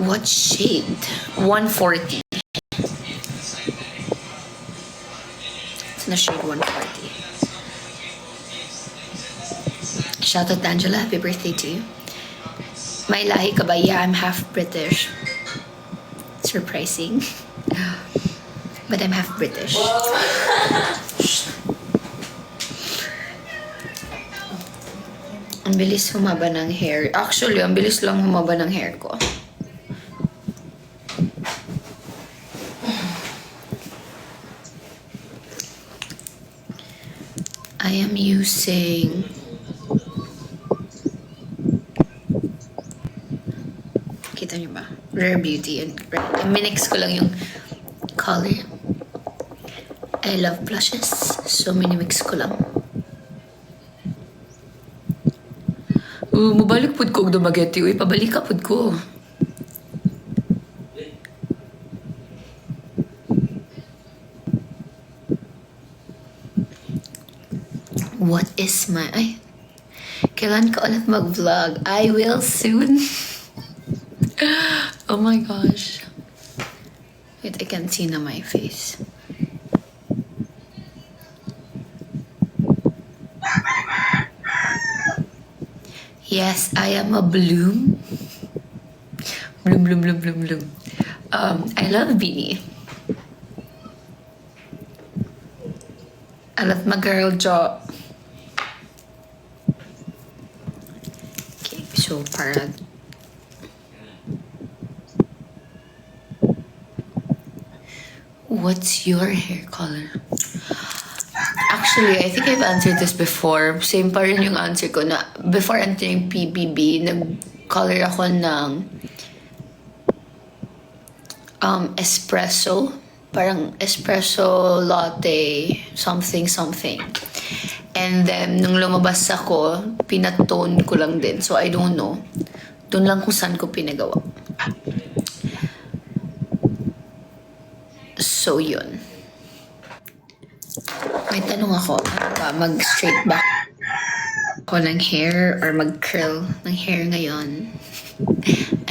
What shade? 140. It's in the shade 140. Shout out Angela, happy birthday to you. May lahi ka ba? Yeah, I'm half British. Surprising. But I'm half British. Ang bilis humaba ng hair. Actually, ang bilis lang humaba ng hair ko. I am using kita niyo ba? Rare Beauty and minix ko lang yung color. I love blushes. So minimix ko lang. Mabalik pud ko og dumageti. Uy, pabalik ka pud ko. What is my... Ay, kailan ka ulit mag-vlog? I will soon. Oh my gosh. Wait, I can't see na my face. Yes, I am a bloom. Bloom, bloom, bloom, bloom, bloom. I love Beanie. I love my girl jaw. Okay, so para... What's your hair color? Actually, I think I've answered this before. Same pa rin yung answer ko na before entering PBB, nag-color ako ng espresso. Parang espresso latte, something, something. And then, nung lumabas ako, pinatone ko lang din. So, I don't know. Doon lang kung saan ko pinagawa. So, yun. May tanong ako, ano ba, mag-straight back ako ng hair or mag-curl ng hair ngayon?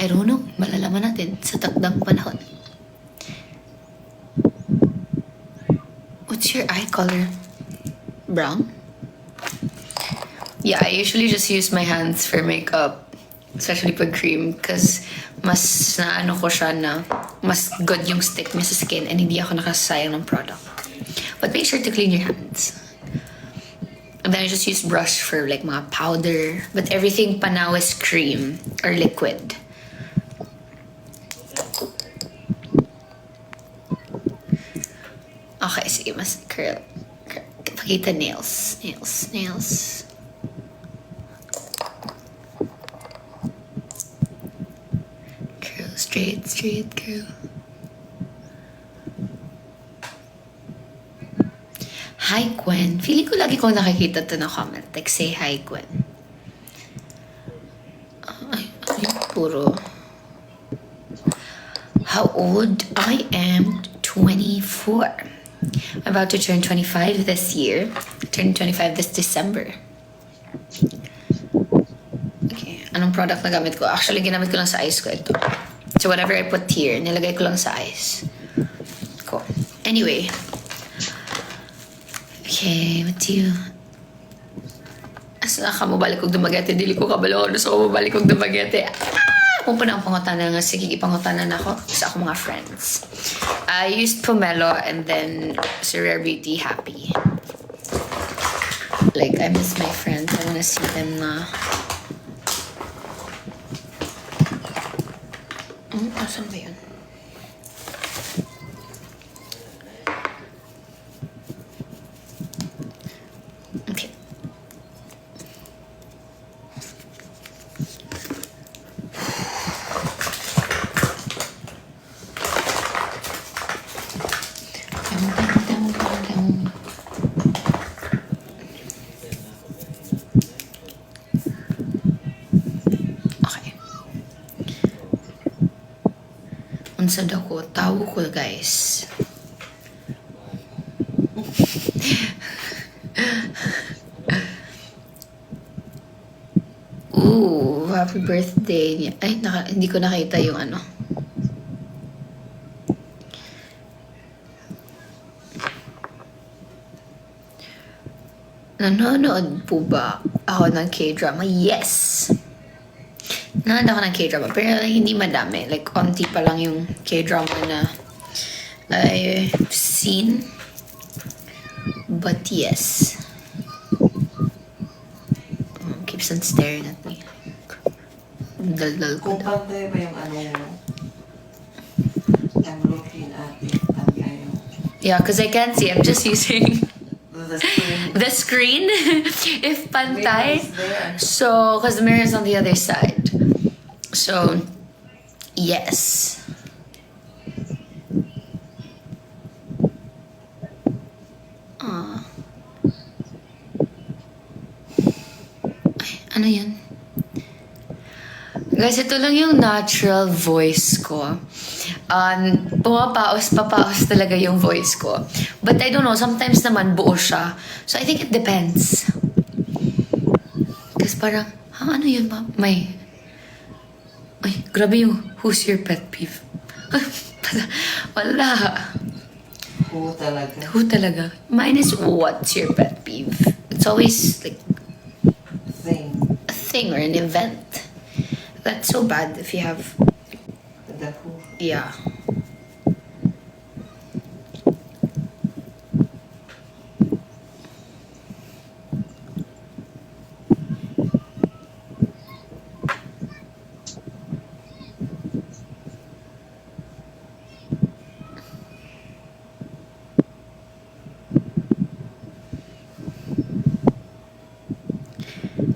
I don't know. Malalaman natin sa takdang panahon. What's your eye color? Brown? Yeah, I usually just use my hands for makeup, especially pag cream, because mas naano ko siya na mas good yung stick niya sa skin and hindi ako nakasayang ng product. But make sure to clean your hands. And then I just use brush for like mga powder. But everything pa now is cream or liquid. Okay, sige, mas curl. Pakita nails. Nails, nails. Curl, straight, straight, curl. Hi, Gwen. Feeling ko lagi ko nakikita to na comment. Like, say hi, Gwen. Ay, puro. How old? I am 24. I'm about to turn 25 this year. Turn 25 this December. Okay, anong product na gamit ko? Actually, ginamit ko lang sa eyes ko ito. So whatever I put here, nilagay ko lang sa eyes ko. Anyway. Okay, what do you... Asa ka mabalik kong dumagete? Dili ko kabalo. Gusto ko mabalik kong dumagete. Kung pa na ang pangutanan nga, sige, ipangutanan ako sa akong mga friends. I used Pomelo and then sa Rare Beauty Happy. Like, I miss my friends. I wanna see them na. Asan ba yun? Okay. Unsad ako, tawo ko guys. Ooh, happy birthday. Ay, hindi ko nakita yung ano. Nanonood po ba ako ng K-drama? Yes! Nanonood ako ng K-drama, pero hindi madami. Like, konti pa lang yung K-drama na I've seen. But yes. Keeps on staring at me. Dal-dal ko Kung daw. pantay ba yung ano mo? I'm looking at it, pantay yung Yeah, because I can't see. I'm just using the screen. the screen. If Mirror pantay. is there. So, because the mirror is on the other side. So, yes. Ah. Ay, ano yan? Guys, ito lang yung natural voice ko. Papaos talaga yung voice ko. But I don't know, sometimes naman buo siya. So I think it depends. Kasi parang, ano yun ba? Ay, grabe yung who's your pet peeve? Wala. Oo talaga. Who talaga? Mine is what's your pet peeve? It's always like Thing. a thing or an event. That's so bad if you have, The who. yeah.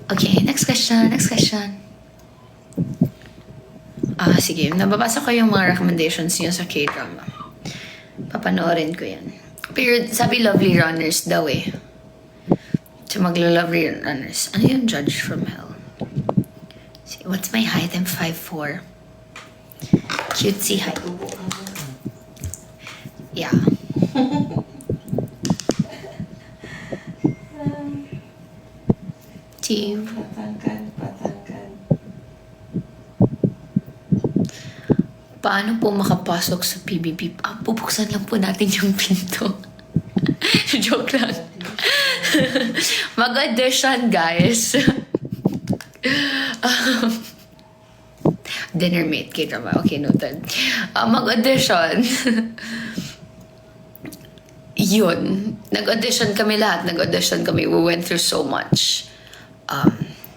Okay, next question. Sige. Nababasa ko yung mga recommendations niyo sa K-drama. Papanoorin ko yan. Pero sabi Lovely Runners daw eh. So maglo-Lovely Runners. Ano yung Judge from Hell? See, what's my height? I'm 5'4". Cutesy height. Tubo ka na. Yeah. Team. Patangkan. Paano po makapasok sa PBB? Bubuksan lang po natin yung pinto. Joke lang. Mag-audition, guys. Dinner mate, K-drama. Okay, noted. Mag-audition. Yun. Nag-audition kami lahat. We went through so much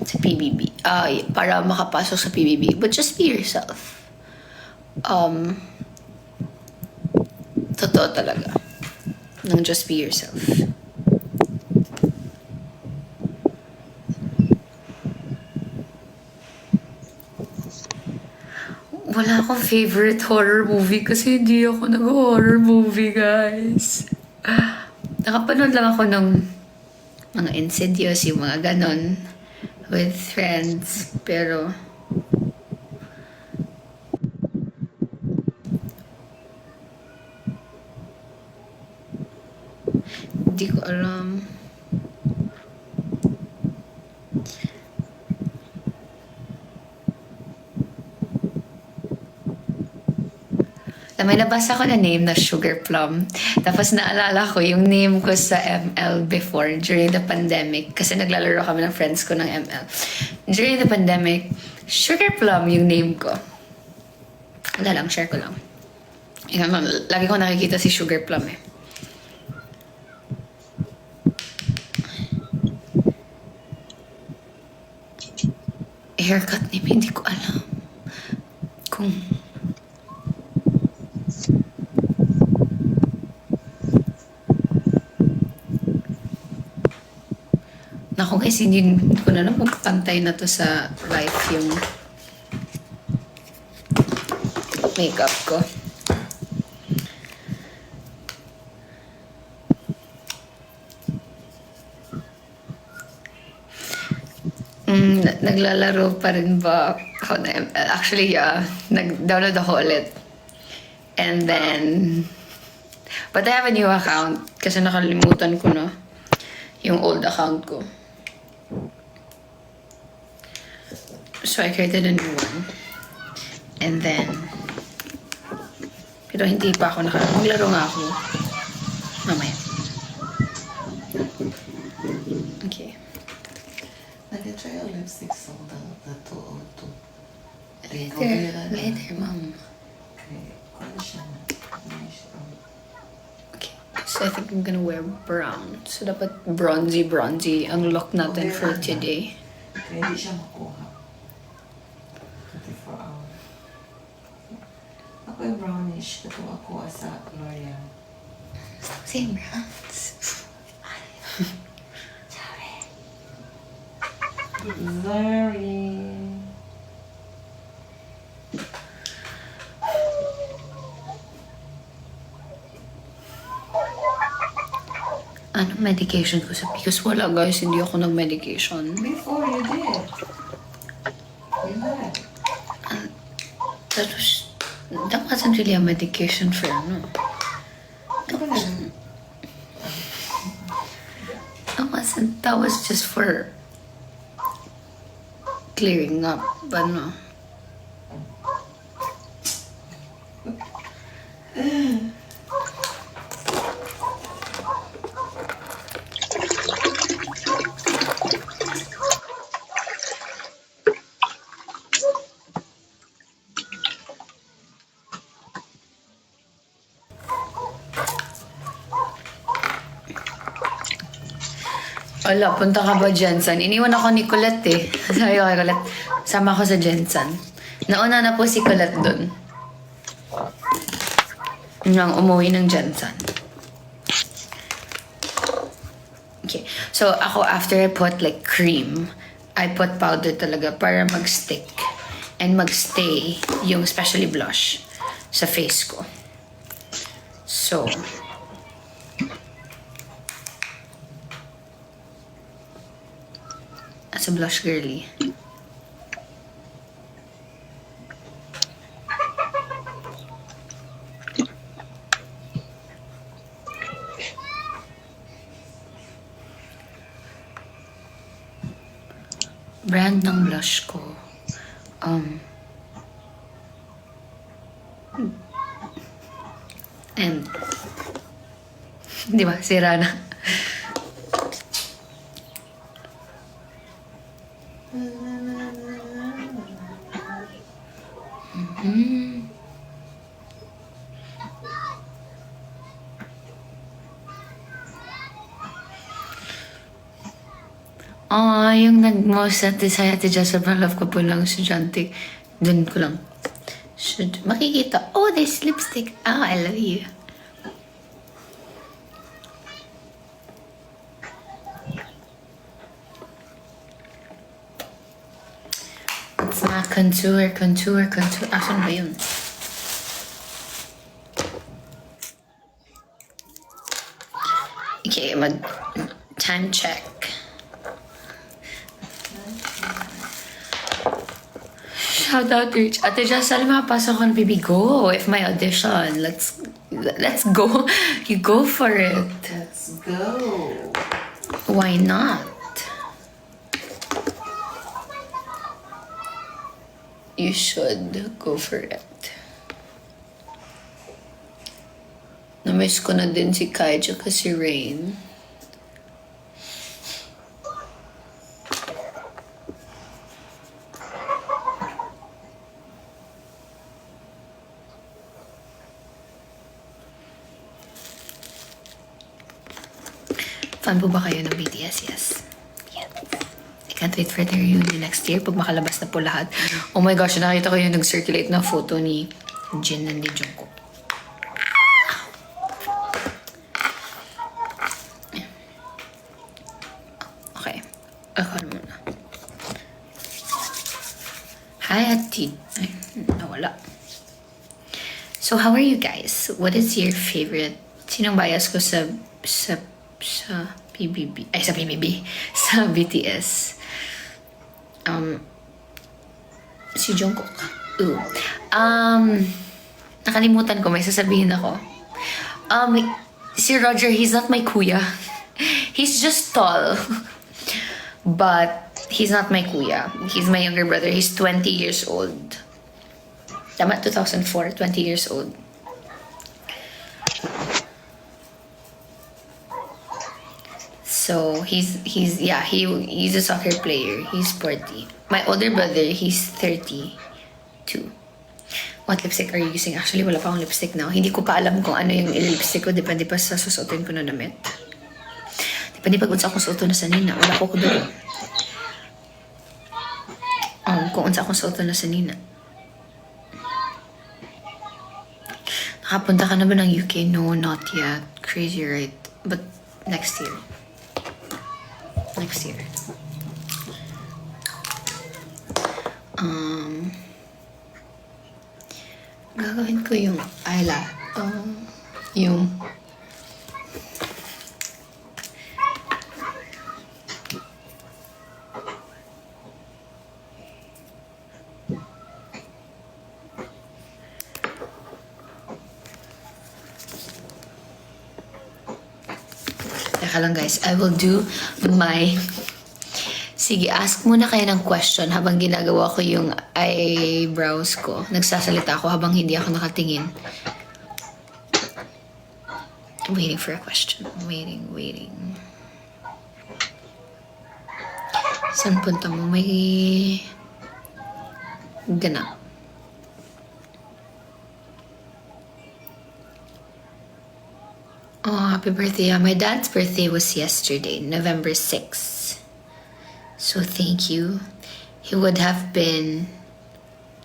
sa PBB. Para makapasok sa PBB. But just be yourself. Totoo talaga. Nang just be yourself. Wala akong favorite horror movie kasi hindi ako nag-horror movie, guys. Nakapanood lang ako ng mga Insidious, yung mga ganon with friends. Pero hindi ko alam. May nabasa ko na name na Sugar Plum. Tapos naalala ko yung name ko sa ML before, during the pandemic. Kasi naglalaro kami ng friends ko ng ML. During the pandemic, Sugar Plum yung name ko. Wala lang, share ko lang. Lagi ko nakikita si Sugar Plum eh. Haircut name, hindi ko alam. Kung naku guys, hindi ko na kung pantay na to sa life yung makeup ko. Naglalaro pa rin ba ako na ML? Actually, yeah. Nag-download ako ulit. And then, but I have a new account kasi nakalimutan ko na yung old account ko. So I created a new one. And then, pero hindi pa ako maglaro nga ako. Mamaya. Later, mom. Okay. Ano siya na? Okay. So I think I'm gonna wear brown. So dapat bronzy ang look natin for today. Okay, hindi siya makuha. 24 hours. Ako yung brownish. Ito ako sa L'Oreal. Same browns. Very. Anong medication ko sa because wala guys, hindi ako nag-medication. Before you did. You had. That wasn't really a medication for ano. That was just for clearing up, ano. Wala, punta ka ba Jensen? Iniwan ako ni Colette eh. Sabi ko kay Colette, sama ko sa Jensen. Nauna na po si Colette dun. Nang umuwi ng Jensen. Okay, so ako after I put like cream, I put powder talaga para mag-stick and mag-stay yung especially blush sa face ko. So, as a blush girly. Brand ng blush ko. And, di ba, sira na. Yung nag-most at desire to just sobrang love ko po lang estudyante. Dun ko lang. Makikita, oh, there's lipstick. Oh, I love you. It's not contour. Asan ba yun? Okay, time check. Shout out to Ate Jessel, mapasok on baby. Go if my audition. Let's go. You go for it. Let's go. Why not? You should go for it. Namiss ko na din si Kai at si Rain. Fan po ba kayo ng BTS? Yes. I can't wait for the reunion next year pag makalabas na po lahat. Oh my gosh, nakita ko yung nag-circulate na photo ni Jin and ni Jungkook. Okay. Ako muna. Hi, Ati. Ay, nawala. So, how are you guys? What is your favorite? Sinong bias ko sa PBB? Ay, sa PBB. Sa BTS. Si Jungkook. Ooh. Nakalimutan ko, may sasabihin ako. Si Roger, he's not my kuya. He's just tall. But he's not my kuya. He's my younger brother. He's 20 years old. Tama, 2004, 20 years old. So he's a soccer player. He's sporty. My older brother, he's 32. 2. What lipstick are you using? Actually, wala pa akong lipstick now. Hindi ko pa alam kung ano yung lipstick ko. Depende pa sa susuotin ko na damit. Depende pag unsa akong suoto na sa nina. Wala ko doon. Kung unsa akong suoto na sa nina. Nakapunta ka na ba ng UK? No, not yet. Crazy, right? But next year. Next year. Gagawin ko yung yung Teka lang guys, I will do my... Sige, ask muna kayo ng question habang ginagawa ko yung eyebrows ko. Nagsasalita ako habang hindi ako nakatingin. I'm waiting for a question. Waiting. Saan punta mo? May... ganap. Oh, happy birthday. Yeah, my dad's birthday was yesterday, November 6th. So thank you. He would have been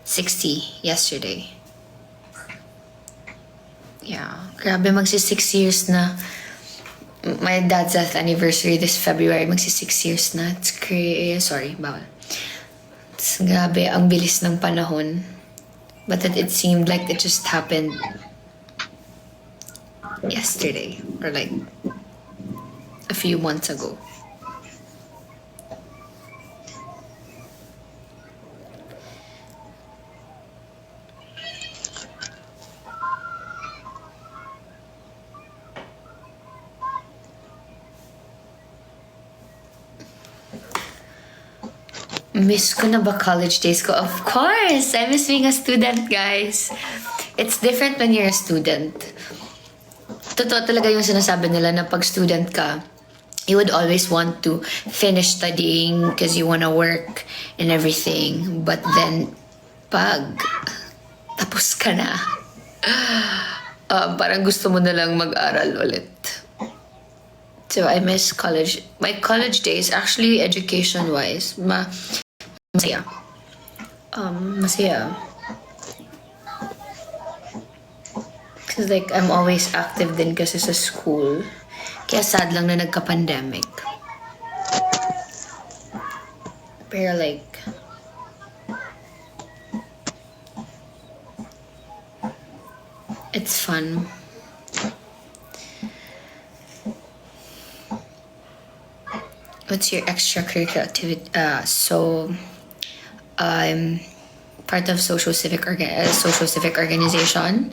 60 yesterday. Yeah, grabe magsi 6 years na. My dad's death anniversary this February, magsi 6 years na. It's crazy. Sorry, bawal. It's grabe, ang bilis ng panahon. But it seemed like it just happened yesterday or like a few months ago. Miss ko na ba college days ko? Of course! I miss being a student, guys. It's different when you're a student. Totoo talaga yung sinasabi nila na pag student ka, you would always want to finish studying because you wanna work and everything. But then, pag tapos ka na, parang gusto mo na lang mag-aral ulit. So, I miss college. My college days, actually, education-wise, masaya. Masaya. Because like, I'm always active din kasi sa school. Kaya sad lang na nagka-pandemic. Pero like, it's fun. What's your extracurricular activity? I'm part of social civic organization.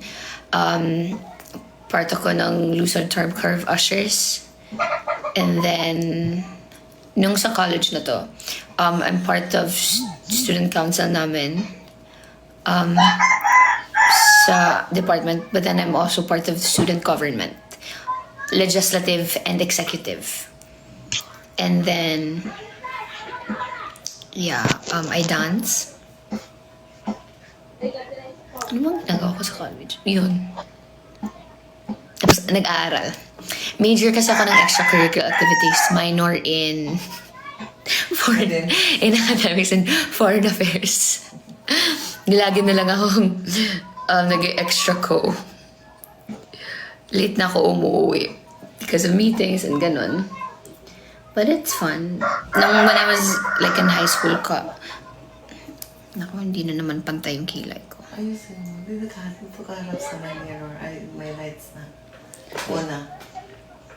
Part ako ng Luzon Term Curve Ushers. And then, nung sa college na to, I'm part of student council namin sa department, but then I'm also part of the student government, legislative and executive. And then, yeah, I dance. Ano bang ginagawa ko sa college? Yun. Tapos, nag-aaral. Major kasi ako ng extracurricular activities. Minor in in academics and foreign affairs. Nilagi na lang akong nag-extra co. Late na ako umuwi because of meetings and ganun. But it's fun. When I was like in high school ko, naku, hindi na naman pantay yung kilay ko. Ayusin mo. Hindi nagkaharap sa my mirror. Ay, may lights na. Una.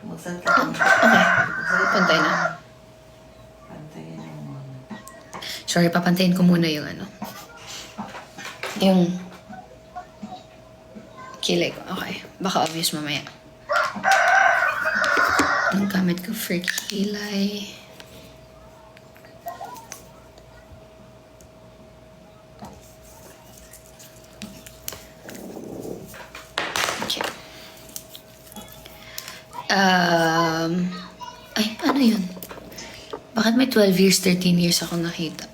Magsalita ka. Okay. Pantay na. Pantayin mo muna. Sorry, papantayin ko muna yung yung kilay ko. Okay. Baka obvious mamaya. Ang gamit ko for kilay. Okay. Ay, ano yun? Bakit may 12 years, 13 years ako nakita?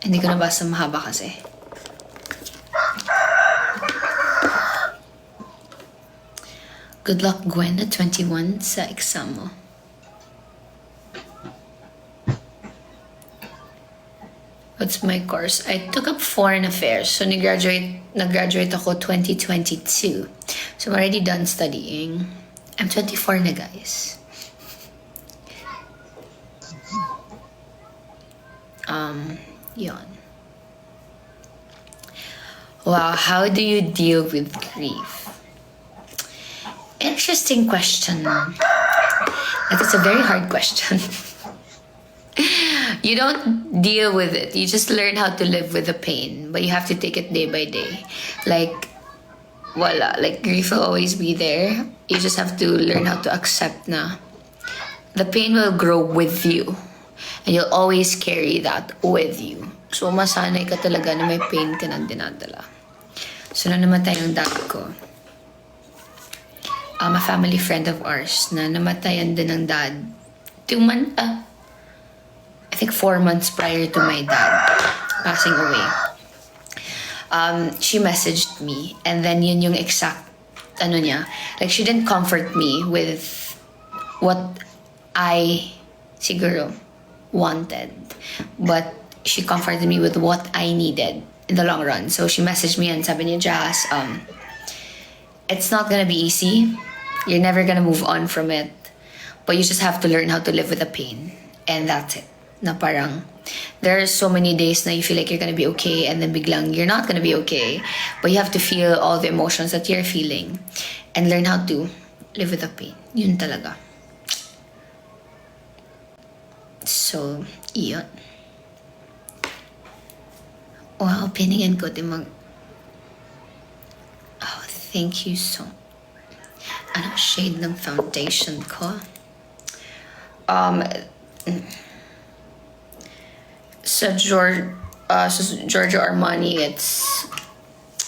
Hindi ko nabasa mahaba kasi. Good luck, Gwen, at 21 sa exam mo. What's my course? I took up foreign affairs. So, nag-graduate ako 2022. So, I'm already done studying. I'm 24 na, guys. Yon. Wow, how do you deal with grief? Interesting question. That is a very hard question. You don't deal with it. You just learn how to live with the pain, but you have to take it day by day. Like, voila, like grief will always be there. You just have to learn how to accept na the pain will grow with you. And you'll always carry that with you. So, masanay ka talaga na may pain ka nang dinadala. So, na namatay yung dad ko. A family friend of ours na namatayan din ng dad. I think 4 months prior to my dad passing away. She messaged me. And then yun yung exact, niya. Like, she didn't comfort me with what I, siguro, wanted, but she comforted me with what I needed in the long run. So she messaged me and sabi niya, Jazz, it's not gonna be easy. You're never gonna move on from it, but you just have to learn how to live with the pain, and that's it. Na parang there are so many days na you feel like you're gonna be okay, and then biglang you're not gonna be okay, but you have to feel all the emotions that you're feeling and learn how to live with the pain. Yun talaga. So, yun. Wow, piningin ko din mag... Oh, thank you so... Anong shade ng foundation ko? Sa Giorgio Armani, it's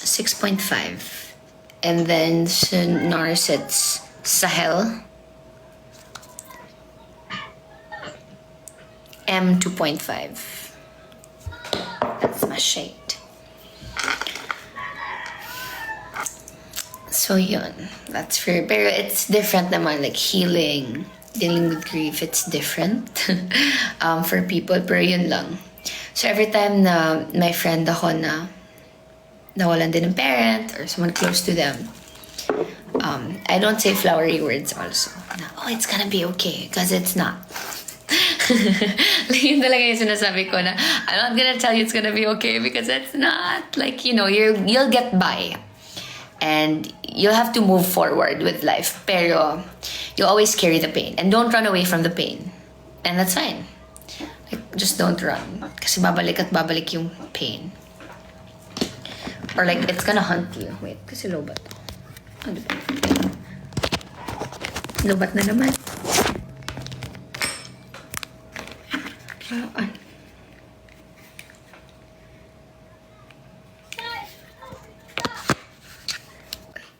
6.5. And then sa NARS, it's Sahel. M2.5. That's my shade. So yun, that's fair. Pero it's different naman, like healing, dealing with grief, it's different for people. Pero yun lang. So every time na may friend ako na nawalan din ng parent or someone close to them, I don't say flowery words also. Na, oh, it's gonna be okay, because it's not. Like, yun talaga yung sinasabi ko na I'm not gonna tell you it's gonna be okay because it's not. Like, you'll get by and you'll have to move forward with life, pero you'll always carry the pain and don't run away from the pain, and that's fine. Like, just don't run kasi babalik at babalik yung pain, or like it's gonna hunt you. Wait, kasi lobat. Ano ba? Lobat na naman.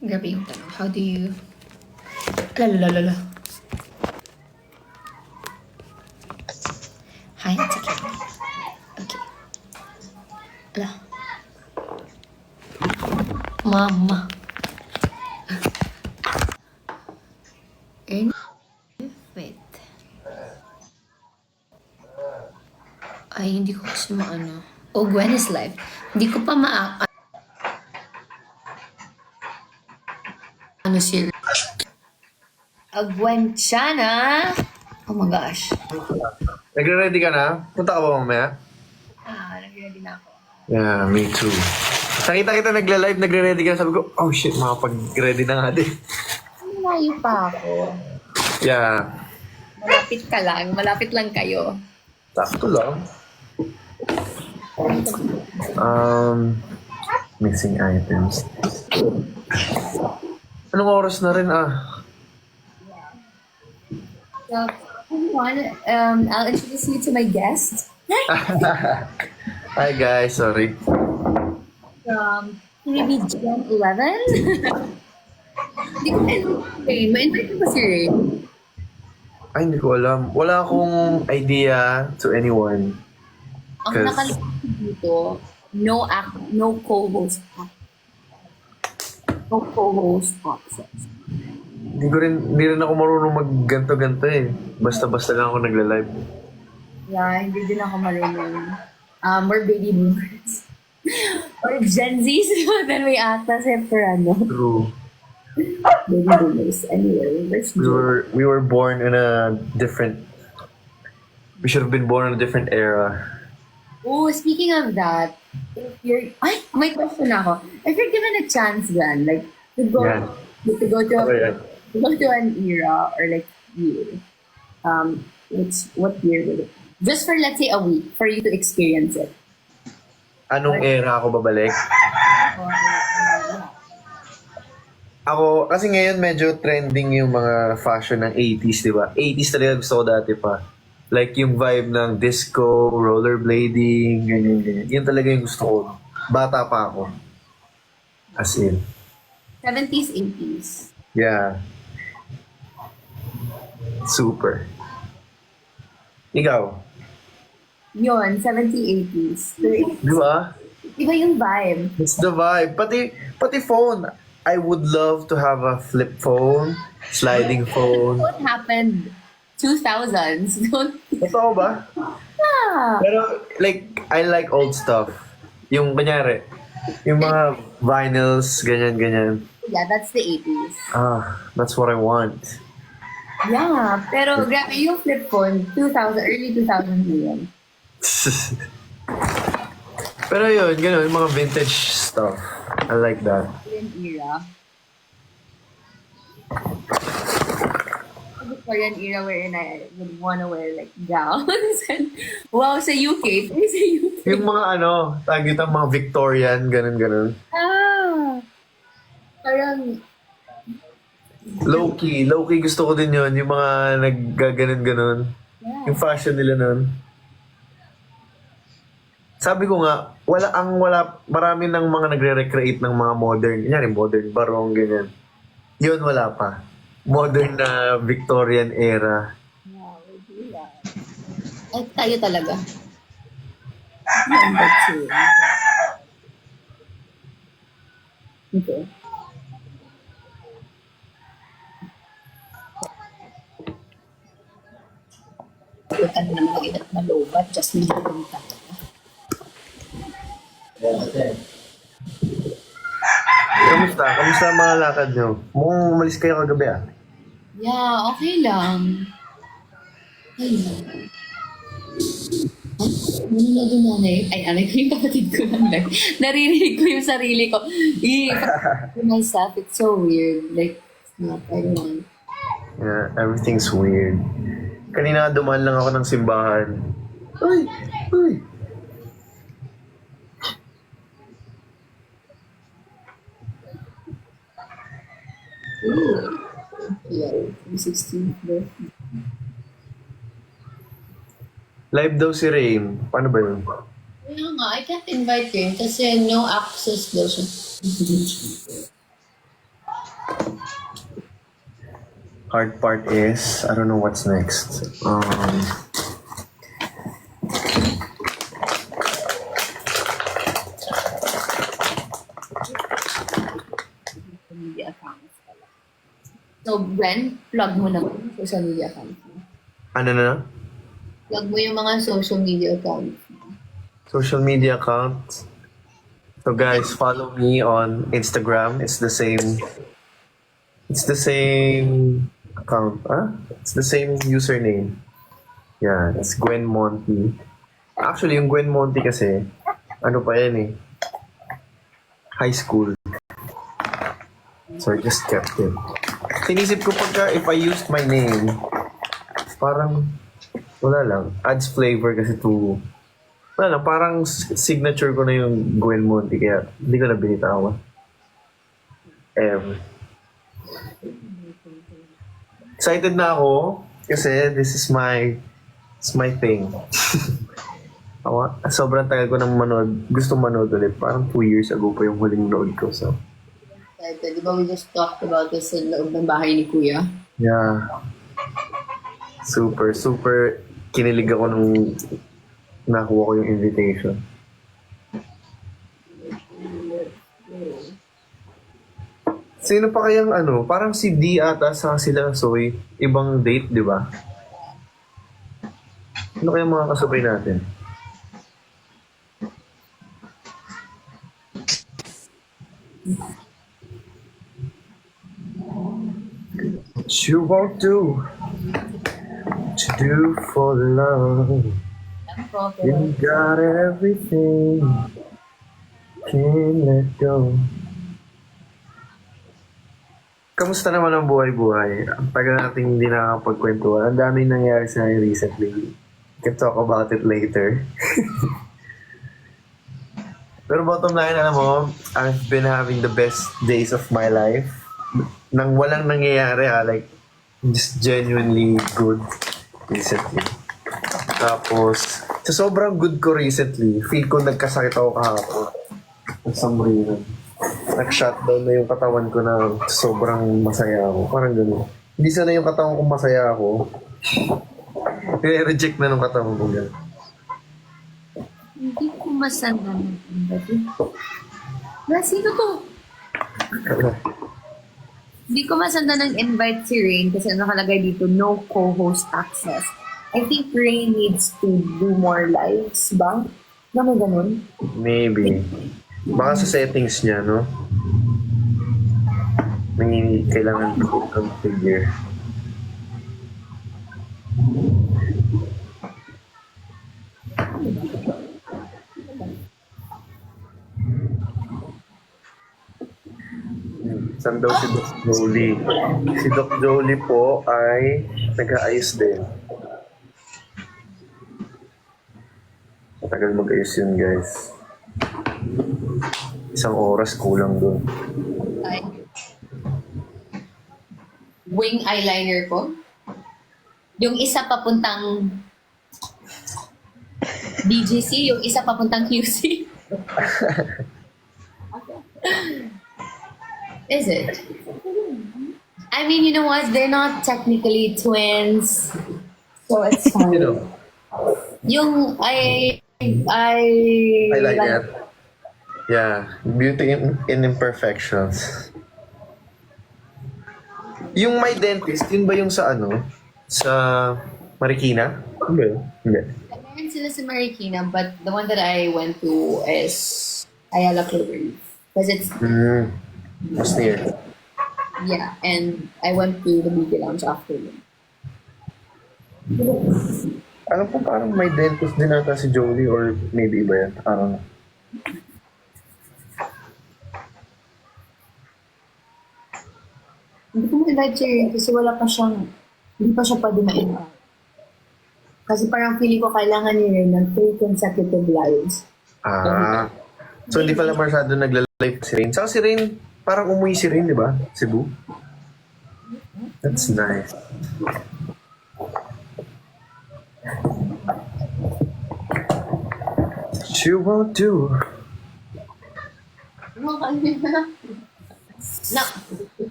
Grabe yung tanong. How do you... Lalalala. Hi, it's okay. Okay. Ala. Mama. Wait. Ay, hindi ko kasi maano. Oh, Gwen is live. Hindi ko pa ano si Gwen Chana. Oh my gosh. Nagre-ready ka na? Punta ka ba mamaya? Nag-ready na ako. Yeah, me too. Nakita kita nagla-live, nagre-ready ka na. Sabi ko, oh shit, makapag-ready na nga din. Malayo pa ako. Yeah. Malapit ka lang. Malapit lang kayo. Sakto lang. Missing items. Anong oras na rin So, I'll introduce you to my guest. Hi guys, sorry. Maybe Gen 11? Hindi ko alam. Ma-invite mo ba si Ray? Ay, hindi ko alam. Wala akong idea to anyone. Ang nakalagay dito, no co-host boxes. Hindi rin ako marunong mag-ganto-ganto eh. Basta-basta lang ako nagla-live. Yeah, hindi din ako marunong. We're baby boomers. Or Gen Zs, then we ata for ano. True. Baby boomers. Anyway, let's do We were born in a different... We should have been born in a different era. Oh, speaking of that, if you're... Ay, may question ako. If you're given a chance then, like, to go, Yan. to go to, Oh, yeah. to go to an era or like year, what year would it be? Just for, let's say, a week, for you to experience it. Anong era ako babalik? Ako, kasi ngayon medyo trending yung mga fashion ng 80s, di ba? 80s talaga gusto ko dati pa. Like yung vibe ng disco, rollerblading, ganyan. Yun talaga yung gusto ko. Bata pa ako. As in. 70s, 80s. Yeah. Super. Ikaw? Yun, 70s, 80s. Di ba? Iba yung vibe. It's the vibe. Pati phone. I would love to have a flip phone, sliding phone. What happened 2000s? Don't... Totoo ba? Ah. Pero, like, I like old stuff. Yung, kanyari, yung mga vinyls, ganyan. Yeah, that's the 80s. That's what I want. Yeah, pero grabe yung flip phone, 2000, early 2000 yun. Pero yun, ganun, yung mga vintage stuff. I like that. Victorian era. Victorian era wherein I would wanna wear like gowns. And, wow, sa UK. Please sa UK. Yung mga tag dito, mga Victorian, ganun. Ah! Parang, Low-key gusto ko din yun, yung mga naggaganon-ganon. yeah. Yung fashion nila nun. Sabi ko nga, marami ng mga nagre-recreate ng mga modern, modern barong, ganyan. Yun, wala pa. Modern na Victorian era. Yeah, we do that. Ay, tayo talaga. Number 2. Okay. Bukan naman mag-inat na lobat, just may pupunta. Kamusta ang mga lakad nyo? Mukhang umalis kayo kagabi Yeah, okay lang. Ay, nanonood yung nanay. Ay, anay ko yung kapatid ko lang. Like, naririnig ko yung sarili ko. For myself, it's so weird. Like, it's not, I don't want. Yeah, everything's weird. Kanina dumaan lang ako ng simbahan. Uy! Yeah, 16th birthday. Live daw si Rain. Paano ba yun? Kaya nga, I can't invite him kasi no access daw siya. Hard part is, I don't know what's next. Media accounts pala. So, Bren, plug mo naman yung social media accounts mo. Ano na? Plug mo yung mga social media accounts mo. Social media accounts. So guys, follow me on Instagram. It's the same account. It's the same username. Yeah, it's Gwen Monty. Actually, yung Gwen Monty kasi, ano pa yan eh. High school. So I just kept it. Sinisip ko pagka if I used my name, parang wala lang. Adds flavor kasi to... Wala lang, parang signature ko na yung Gwen Monty kaya hindi ko na binitawan. Ever. Excited na ako kasi this is my thing. Sobrang tagal ko nang manood. Gusto manood ulit. Parang 2 years ago pa yung huling nood ko. So. Di ba we just talked about this sa loob ng bahay ni Kuya? Yeah. Super kinilig ako nung nakuha ko yung invitation. Sino pa kayang ano? Parang si D ata sa sila Soy. Ibang date, di ba? Ano kayang mga kasabay natin? What you won't do to do for love. You got everything. Can't let go. Kamusta naman ang buhay-buhay? Ang tagal natin hindi nakakapagkwentuhan. Ang daming nangyari sa akin recently. We can talk about it later. Pero bottom line, alam mo, I've been having the best days of my life. Nang walang nangyayari like, just genuinely good recently. Tapos, sa sobrang good ko recently, feel ko nagkasakit ako kahapon. For some reason. Nag-shutdown na yung katawan ko na sobrang masaya ako. Parang gano'n. Hindi sana yung katawan ko masaya ako. Reject na nung katawan ko gano'n. Hindi ko masanda ng invite. Sino to? Hindi ko masanda ng invite si Rain kasi nakalagay dito, no co-host access. I think Rain needs to do more lives ba? Ba may ganun? Maybe. Baka sa settings niya, no? May kailangan configure. Saan daw si Doc Jolie? Si Doc Jolie po ay nag-aayos din. Matagal mag-ayos yun, guys. 1 oras kulang doon. Ay. Wing eyeliner ko. Yung isa papuntang BGC, yung isa papuntang QC. Is it? I mean, you know what? They're not technically twins. So it's fine. You know, Yung I like that. Yeah, beauty in imperfections. Yung my dentist, yun ba yung sa ano? Sa Marikina? Hindi. Hindi. Meron sila sa Marikina, but the one that I went to is Ayala Cloverleaf. Because it's, Mas near. yeah, and I went to the beauty lounge after yun. Alam ko parang may dentist din ata si Jolie or maybe iba yan. I don't know. Hindi ko ma-invite siya rin kasi wala pa siyang, hindi pa siya pwede ma-invite. Kasi parang feeling ko kailangan niya rin ng 3 consecutive lives. So hindi pala masyado nagla-live si Rain. Saka si Rain, parang umuwi si Rain, di ba? Cebu. That's nice. She won't do. Ano ka niya? Na!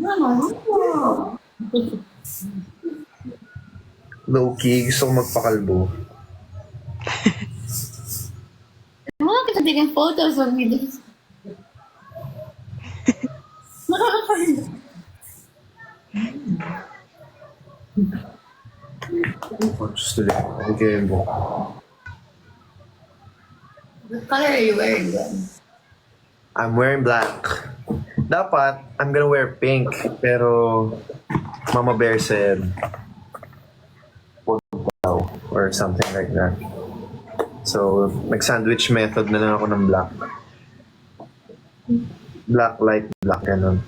Mama! Low-key, gusto ko magpakalbo. Mga kita tingin photos of me. Just to live. Okay, bo. What color are you wearing then? I'm wearing black. Dapat, I'm gonna wear pink. Pero, Mama Bear said, "Huwag daw," or something like that. So, nag-sandwich method na lang ako ng black. Black, light, black, ganun.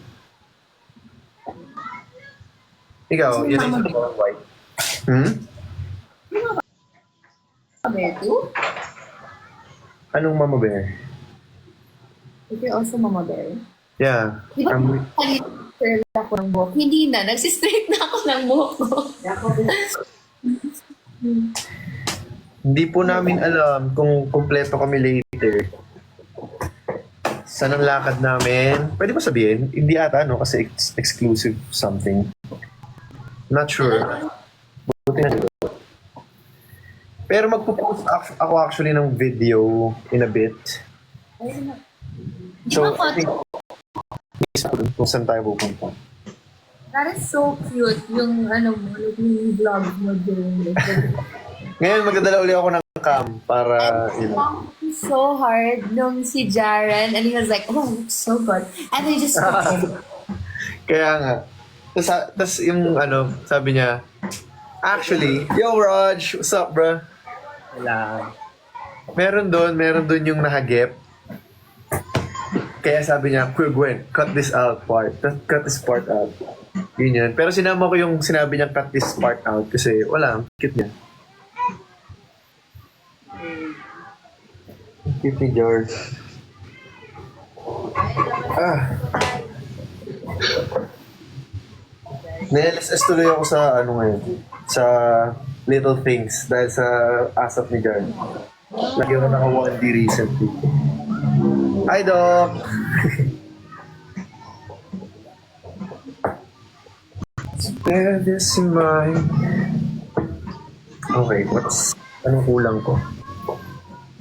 Ikaw, yun yung white. Bear too? Anong Mama Bear? If you're also Mama Bear. Yeah. Di ba curl ako ng buhok? Hindi na. Nagsistraight na ako ng buhok ko. Hindi po namin alam kung kumpleto kami later. Saan ang lakad namin? Pwede ba sabihin? Hindi ata, no? Kasi exclusive something. Not sure. Buti na dito. Pero magpo-post ako actually ng video in a bit. So, I think kung saan tayo pupunta. That is so cute. Yung ano mo, yung vlog mo doing it. Ngayon, magdadala uli ako ng cam para, So hard nung si Jaren and he was like, oh, looks so good. And they just Kaya nga. Tapos yung sabi niya, actually, yo Raj, what's up bro? Wala. Meron doon yung nahagip. Kaya sabi niya, Kuya Gwen, cut this part. Cut this part out. Yun. Pero sinama ko yung sinabi niya cut this part out kasi wala, ang cute niya. Cute ni George. Na-LSS tuloy ako sa ngayon. Sa Little Things dahil sa asap ni George. Lagi ako naka 1D recently. Hi, Doc! Spare this in mind. Okay, anong kulang ko?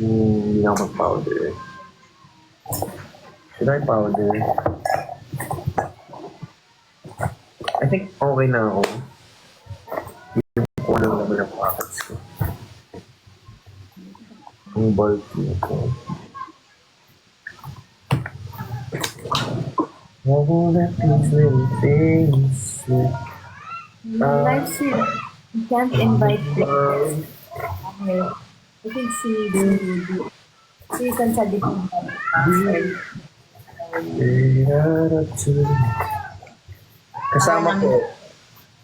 Hindi na ako mag-powder. Should I powder? I think okay na ako. Yung kulang naman ang packets ko. Ang bulky ko. What will that these little things? live stream. You can't invite them. Okay. I think si San sa different password.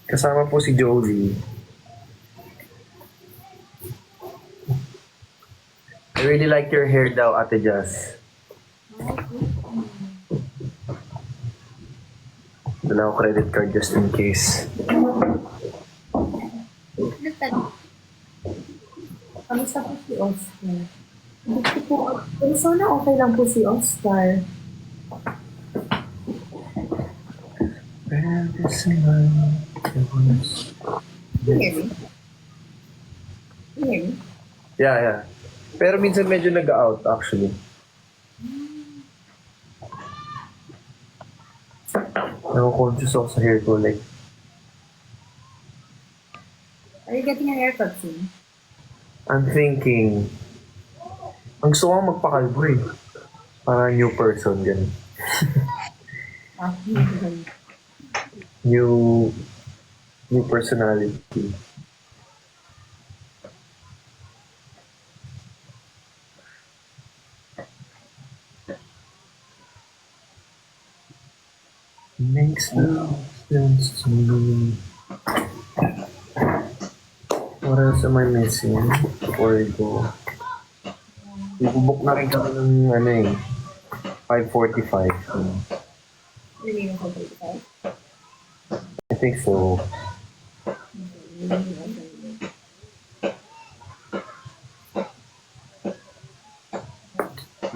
Kasama po si Jolie. I really like your hair daw, Ate Jazz. Dala ko credit card just in case. Kamusta po si Oscar? Gusto po, sana okay lang po si Oscar. Yeah. Pero minsan medyo nag-out actually. Nako-conscious ako sa hair ko like. Are you getting a haircut soon? I'm thinking, ang gusto ko magpakalbo eh. Para new person, ganun. New personality. Makes no sense to me. What else am I missing before I go? Ibubok na rin kami ng 5:45. Really not okay. I think so.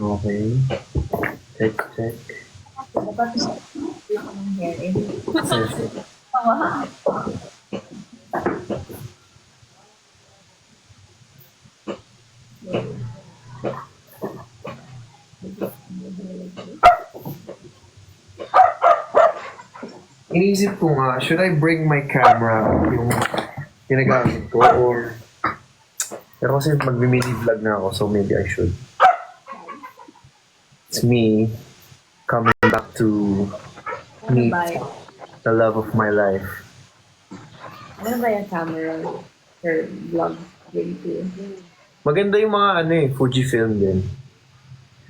Okay. Check. Dapat lang ang hair eh. Iniisip ko nga, should I bring my camera yung ginagamit ko or pero kasi mag-mini vlog na ako so maybe I should. It's me coming back to meet the love of my life. Ano ba yung camera for vlog video? Maganda yung mga Fujifilm din.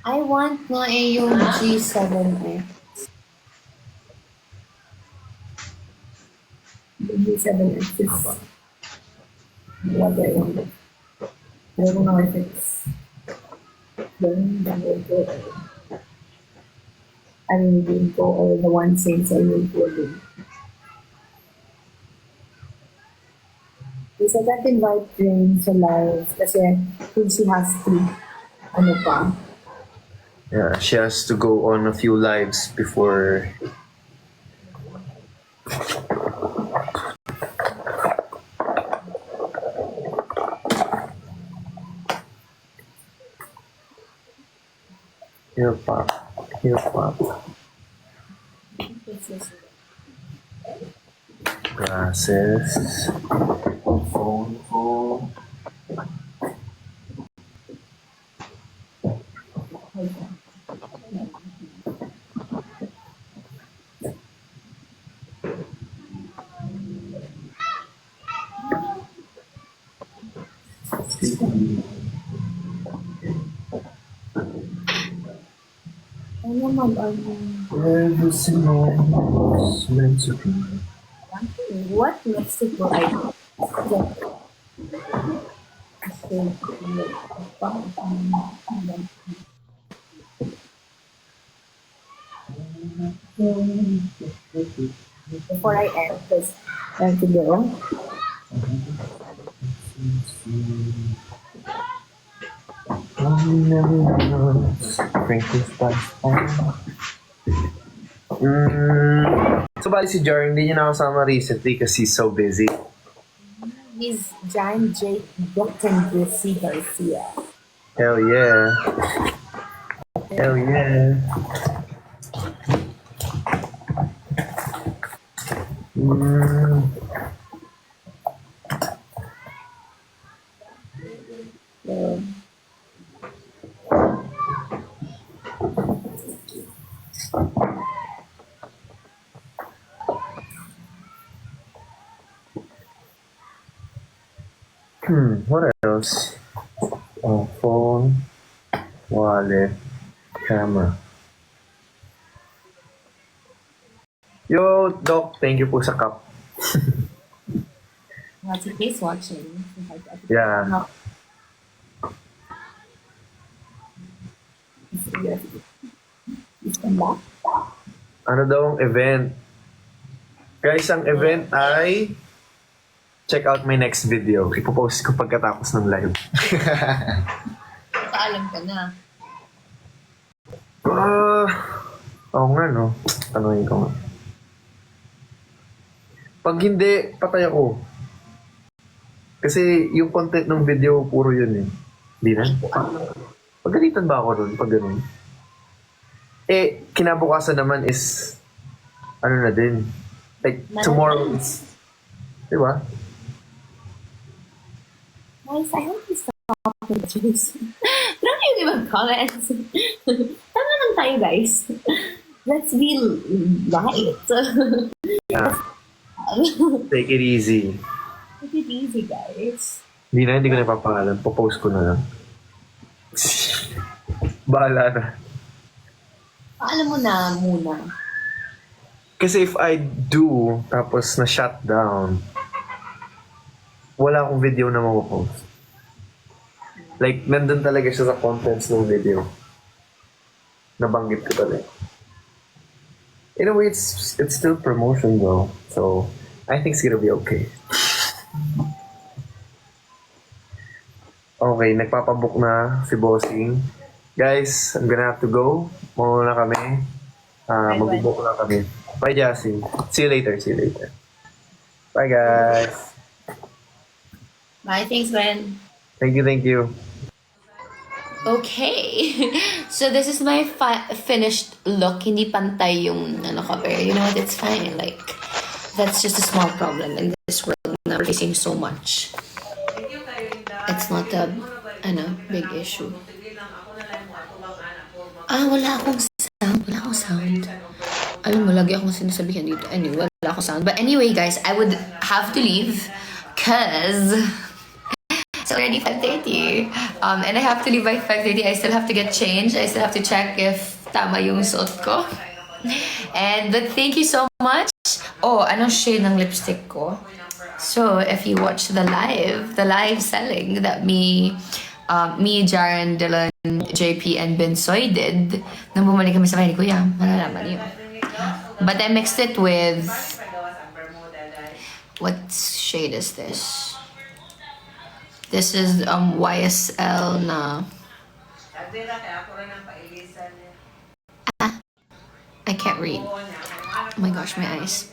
I want na yung G7X. The G7X is what I want. I don't know if it's I mean, go or the one since I will go in. Kasi I can't invite Rain sa live kasi she has to, pa. Yeah, she has to go on a few lives before. Hip hop. Glasses. Phone ko. Ano naman, Every single was meant to be. what Mexico I before I end this video. So, bali si Jar, hindi niya nakasama recently kasi he's so busy. He's John Jake Dr. Lucy Garcia. Hell yeah. Hell yeah. What else? Oh, phone, wallet, camera. Yo, Doc, thank you po sa cup. What's he case watching? Yeah. No. Ano daw ang event? Guys, ang event ay check out my next video. Ipopost ko pagkatapos ng live. Paalam ka na. Oo nga, no? Tanungin ko nga. Pag hindi, patay ako. Kasi yung content ng video, puro yun eh. Hindi na. Pagalitan ba ako doon pag ganun? Eh, kinabukasan naman is, ano na din. Like, tomorrow is, di ba? Guys, I hope you stop with this. Try kayo mag-comments. Tama lang tayo, guys. Let's be light. Yeah. Take it easy. Take it easy, guys. Hindi ko na ipapangalan. Popost ko na lang. Bahala na. Paalam mo na muna. Kasi if I do, tapos na-shut down, wala akong video na mapopost. Like, nandun talaga siya sa contents ng video. Nabanggit ko talaga. In a way, it's still promotion though. So, I think it's gonna be okay. Okay, nagpapabook na si Bossing. Guys, I'm gonna have to go. Muna kami. Mag-book na kami. Bye, Jassy. See you later. Bye, guys. Bye, thanks, Ben. Thank you. Okay. So this is my finished look. Hindi pantay yung ano ko, pero you know what? It's fine. Like, that's just a small problem in this world na we're facing so much. It's not a big issue. Wala akong sound. Alam mo, lagi akong sinasabihan dito. Anyway, wala akong sound. But anyway, guys, I would have to leave cause it's already 5:30. And I have to leave by 5:30. I still have to get changed. I still have to check if tama yung suot ko. But thank you so much. Oh, anong shade ng lipstick ko? So, if you watch the live selling that me, Jaren, Dylan, JP, and Bensoy did, nang bumalik kami sa bahay ni Kuya, malalaman yun. But I mixed it with, what shade is this? This is YSL na, I can't read. Oh my gosh, my eyes.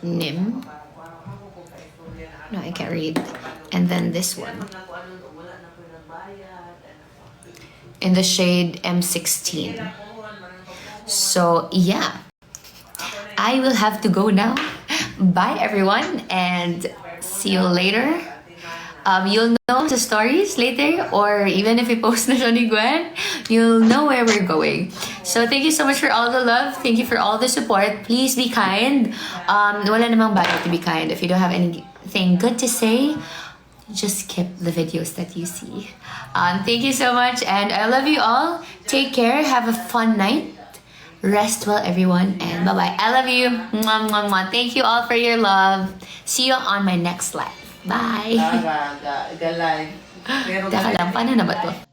NIM. No, I can't read. And then this one. In the shade M16. So, yeah. I will have to go now. Bye, everyone, and see you later. You'll know the stories later, or even if we post na siya ni Gwen, you'll know where we're going. So thank you so much for all the love. Thank you for all the support. Please be kind. Wala namang bad to be kind. If you don't have anything good to say, just skip the videos that you see. Thank you so much, and I love you all. Take care. Have a fun night. Rest well, everyone, and bye-bye. I love you. Mwah, mwah, mwah. Thank you all for your love. See you on my next live. Bye. Galay. Pero Teka lang, paano na ba to?